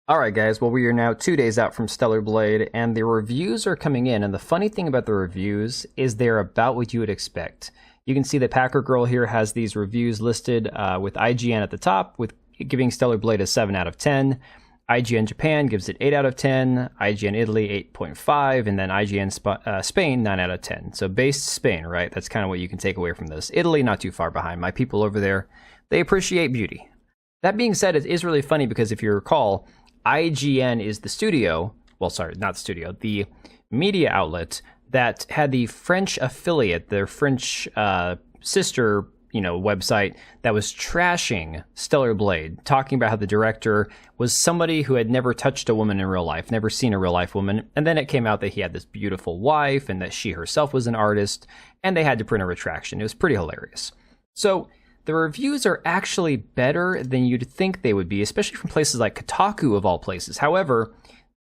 Alright guys, well we are now 2 days out from Stellar Blade, and the reviews are coming in, and the funny thing about the reviews is they're about what you would expect. You can see that Packer Girl here has these reviews listed with IGN at the top, with giving Stellar Blade a 7 out of 10. IGN Japan gives it 8 out of 10, IGN Italy 8.5, and then IGN Spain 9 out of 10. So based Spain, right? That's kind of what you can take away from this. Italy not too far behind. My people over there, they appreciate beauty. That being said, it is really funny because if you recall, IGN is the studio, well, sorry, not the studio, the media outlet that had the French affiliate, their French sister, website that was trashing Stellar Blade, talking about how the director was somebody who had never touched a woman in real life, never seen a real life woman, and then it came out that he had this beautiful wife and that she herself was an artist, and they had to print a retraction. It was pretty hilarious. So the reviews are actually better than you'd think they would be, especially from places like Kotaku of all places. However,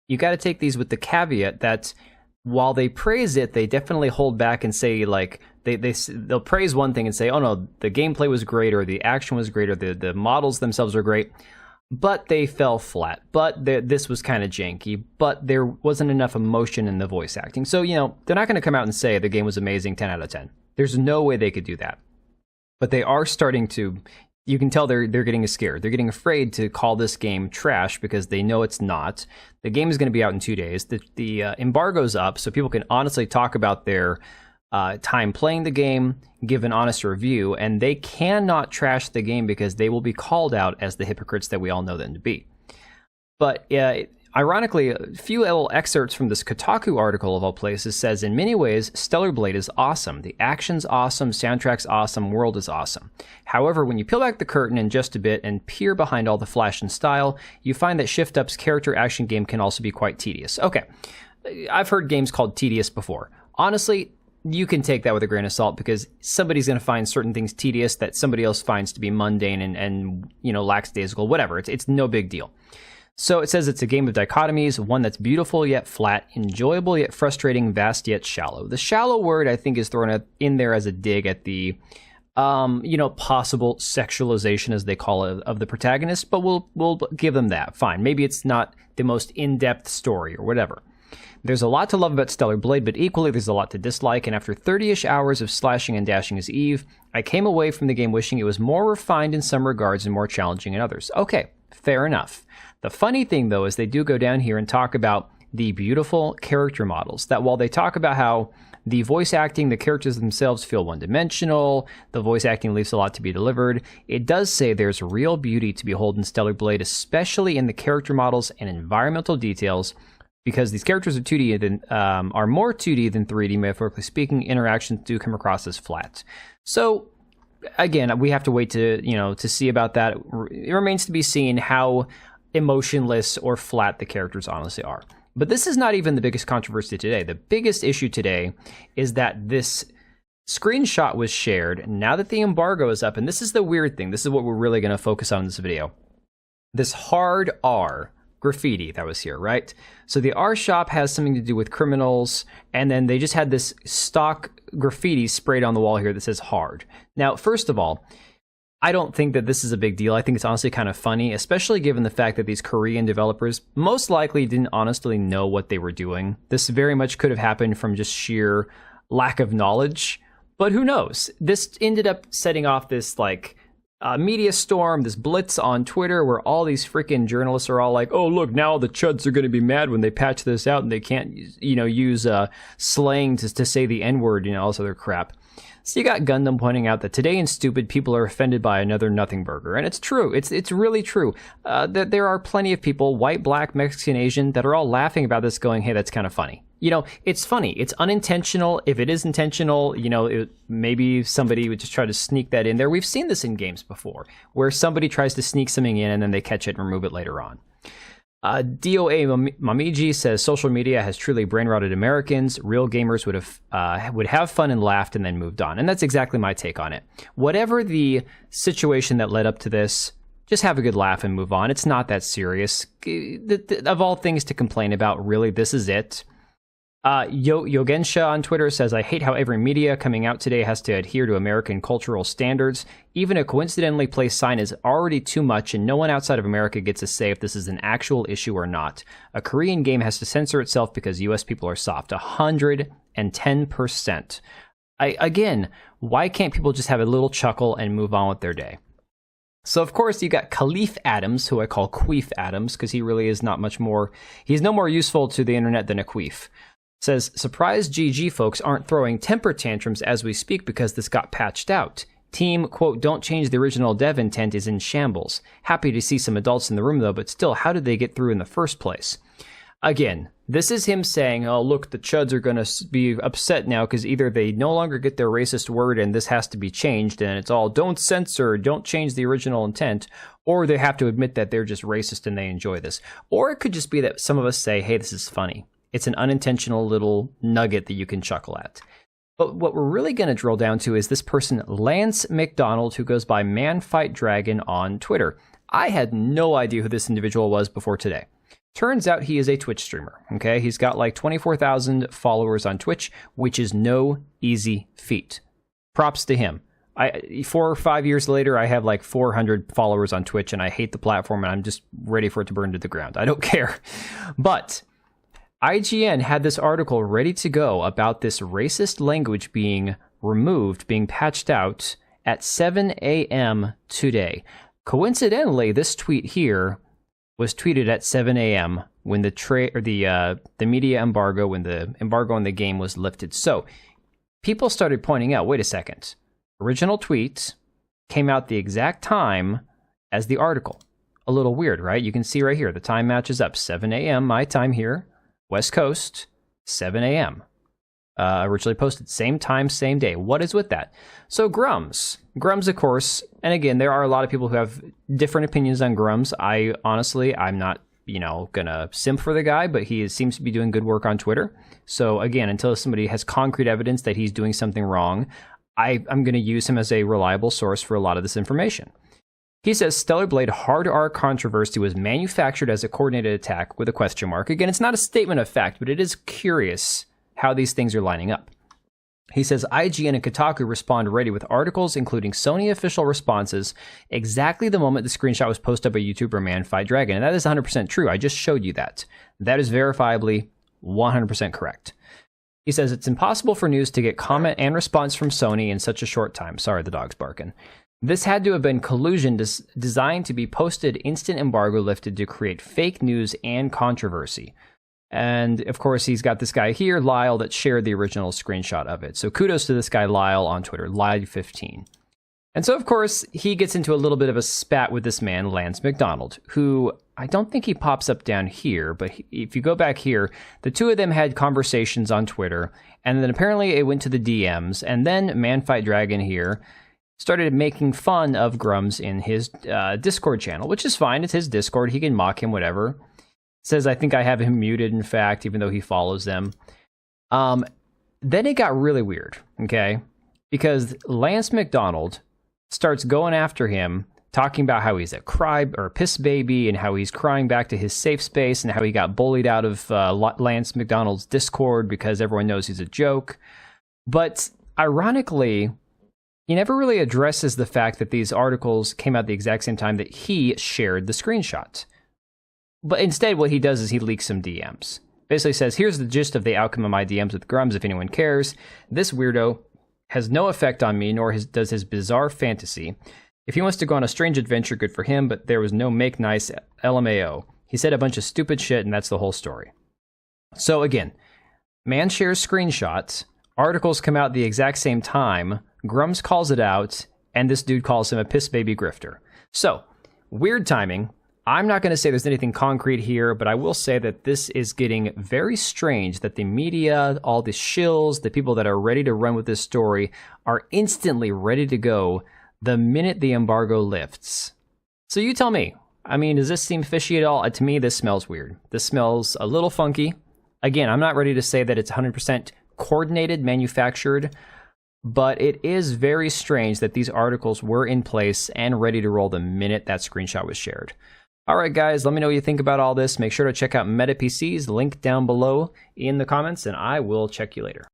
you got to take these with the caveat that while they praise it, they definitely hold back and say, like, they'll praise one thing and say, oh no, the gameplay was great, or the action was great, or the models themselves are great, but they fell flat, but this was kind of janky, but there wasn't enough emotion in the voice acting. So, they're not going to come out and say the game was amazing, 10 out of 10. There's no way they could do that. But they are starting to, you can tell they're getting scared. They're getting afraid to call this game trash because they know it's not. The game is going to be out in 2 days. The embargo's up, so people can honestly talk about their time playing the game, give an honest review, and they cannot trash the game because they will be called out as the hypocrites that we all know them to be. But ironically, a few little excerpts from this Kotaku article of all places says, in many ways, Stellar Blade is awesome. The action's awesome, soundtrack's awesome, world is awesome. However, when you peel back the curtain in just a bit and peer behind all the flash and style, you find that Shift Up's character action game can also be quite tedious. Okay, I've heard games called tedious before. Honestly, you can take that with a grain of salt because somebody's going to find certain things tedious that somebody else finds to be mundane and lackadaisical, whatever. It's no big deal. So it says it's a game of dichotomies, one that's beautiful yet flat, enjoyable yet frustrating, vast yet shallow. The shallow word, I think, is thrown in there as a dig at the, possible sexualization, as they call it, of the protagonist, but we'll give them that. Fine. Maybe it's not the most in-depth story or whatever. There's a lot to love about Stellar Blade, but equally there's a lot to dislike, and after 30-ish hours of slashing and dashing as Eve, I came away from the game wishing it was more refined in some regards and more challenging in others. Okay, fair enough. The funny thing, though, is they do go down here and talk about the beautiful character models, that while they talk about how the voice acting, the characters themselves feel one-dimensional, the voice acting leaves a lot to be delivered, it does say there's real beauty to behold in Stellar Blade, especially in the character models and environmental details, because these characters are 2D are more 2D than 3D, metaphorically speaking. Interactions do come across as flat. So, again, we have to wait to see about that. It remains to be seen how emotionless or flat the characters honestly are. But this is not even the biggest controversy today. The biggest issue today is that this screenshot was shared now that the embargo is up, and this is the weird thing. This is what we're really going to focus on in this video. This hard R graffiti that was here, right? So the R shop has something to do with criminals, and then they just had this stock graffiti sprayed on the wall here that says hard. Now, first of all, I don't think that this is a big deal. I think it's honestly kind of funny, especially given the fact that these Korean developers most likely didn't honestly know what they were doing. This very much could have happened from just sheer lack of knowledge, but who knows? This ended up setting off this media storm, this blitz on Twitter where all these freaking journalists are all like, oh, look, now the chuds are going to be mad when they patch this out and they can't, use slang to say the N-word, all this other crap. So you got Gundam pointing out that today in stupid, people are offended by another nothing burger. And it's true. It's really true. That there are plenty of people, white, black, Mexican, Asian, that are all laughing about this going, hey, that's kind of funny. It's funny. It's unintentional. If it is intentional, maybe somebody would just try to sneak that in there. We've seen this in games before, where somebody tries to sneak something in and then they catch it and remove it later on. DOA Mamiji says social media has truly brain-rotted Americans. Real gamers would have fun and laughed and then moved on. And that's exactly my take on it. Whatever the situation that led up to this, just have a good laugh and move on. It's not that serious. Of all things to complain about, really, this is it. Yogensha on Twitter says, I hate how every media coming out today has to adhere to American cultural standards. Even a coincidentally placed sign is already too much, and no one outside of America gets to say if this is an actual issue or not. A Korean game has to censor itself because US people are soft. 110%. Again, why can't people just have a little chuckle and move on with their day? So, of course, you got Khalif Adams, who I call Queef Adams, because he really is not much more, he's no more useful to the internet than a queef. Says, surprised GG folks aren't throwing temper tantrums as we speak because this got patched out. Team, quote, don't change the original dev intent is in shambles. Happy to see some adults in the room, though, but still, how did they get through in the first place? Again, this is him saying, oh, look, the chuds are going to be upset now because either they no longer get their racist word and this has to be changed and it's all don't censor, don't change the original intent, or they have to admit that they're just racist and they enjoy this. Or it could just be that some of us say, hey, this is funny. It's an unintentional little nugget that you can chuckle at. But what we're really going to drill down to is this person, Lance McDonald, who goes by ManFightDragon on Twitter. I had no idea who this individual was before today. Turns out he is a Twitch streamer, okay? He's got like 24,000 followers on Twitch, which is no easy feat. Props to him. 4 or 5 years later, I have like 400 followers on Twitch, and I hate the platform, and I'm just ready for it to burn to the ground. I don't care. But IGN had this article ready to go about this racist language being removed, being patched out at 7 a.m. today. Coincidentally, this tweet here was tweeted at 7 a.m. when the media embargo, when the embargo on the game was lifted. So people started pointing out, wait a second, original tweet came out the exact time as the article. A little weird, right? You can see right here, the time matches up. 7 a.m. my time here, West Coast, 7 a.m. Originally posted, same time, same day. What is with that? So Grums, of course, and again, there are a lot of people who have different opinions on Grums. I'm not, gonna simp for the guy, but he seems to be doing good work on Twitter. So again, until somebody has concrete evidence that he's doing something wrong, I'm gonna use him as a reliable source for a lot of this information. He says Stellar Blade Hard R controversy was manufactured as a coordinated attack with a question mark. Again, it's not a statement of fact, but it is curious how these things are lining up. He says IGN and Kotaku respond ready with articles including Sony official responses exactly the moment the screenshot was posted by YouTuber ManFightDragon. And that is 100% true. I just showed you that. That is verifiably 100% correct. He says it's impossible for news to get comment and response from Sony in such a short time. Sorry, the dog's barking. This had to have been collusion designed to be posted instant embargo lifted to create fake news and controversy. And of course, he's got this guy here, Lyle, that shared the original screenshot of it. So kudos to this guy, Lyle, on Twitter, Lyle15. And so, of course, he gets into a little bit of a spat with this man, Lance McDonald, who I don't think he pops up down here, but if you go back here, the two of them had conversations on Twitter, and then apparently it went to the DMs, and then ManFightDragon here started making fun of Grums in his Discord channel, which is fine. It's his Discord. He can mock him, whatever. Says, I think I have him muted, in fact, even though he follows them. Then it got really weird, okay? Because Lance McDonald starts going after him, talking about how he's a piss baby and how he's crying back to his safe space and how he got bullied out of Lance McDonald's Discord because everyone knows he's a joke. But ironically, he never really addresses the fact that these articles came out the exact same time that he shared the screenshot. But instead, what he does is he leaks some DMs. Basically says, here's the gist of the outcome of my DMs with Grums, if anyone cares. This weirdo has no effect on me, nor does his bizarre fantasy. If he wants to go on a strange adventure, good for him, but there was no make nice LMAO. He said a bunch of stupid shit, and that's the whole story. So again, man shares screenshots, articles come out the exact same time, Grums calls it out, and this dude calls him a piss baby grifter. So, weird timing. I'm not going to say there's anything concrete here, but I will say that this is getting very strange that the media, all the shills, the people that are ready to run with this story are instantly ready to go the minute the embargo lifts. So you tell me. I mean, does this seem fishy at all? To me, this smells weird. This smells a little funky. Again, I'm not ready to say that it's 100% coordinated, manufactured, but it is very strange that these articles were in place and ready to roll the minute that screenshot was shared. Alright guys, let me know what you think about all this. Make sure to check out Meta PCs, link down below in the comments, and I will check you later.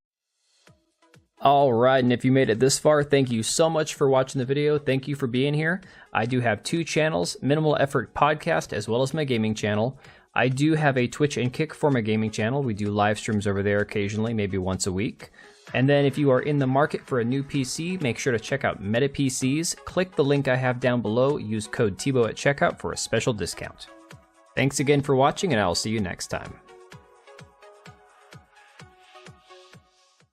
Alright, and if you made it this far, thank you so much for watching the video. Thank you for being here. I do have 2 channels, Minimal Effort Podcast as well as my gaming channel. I do have a Twitch and Kick for my gaming channel. We do live streams over there occasionally, maybe once a week. And then if you are in the market for a new PC, make sure to check out Meta PCs. Click the link I have down below. Use code TBO at checkout for a special discount. Thanks again for watching, and I will see you next time.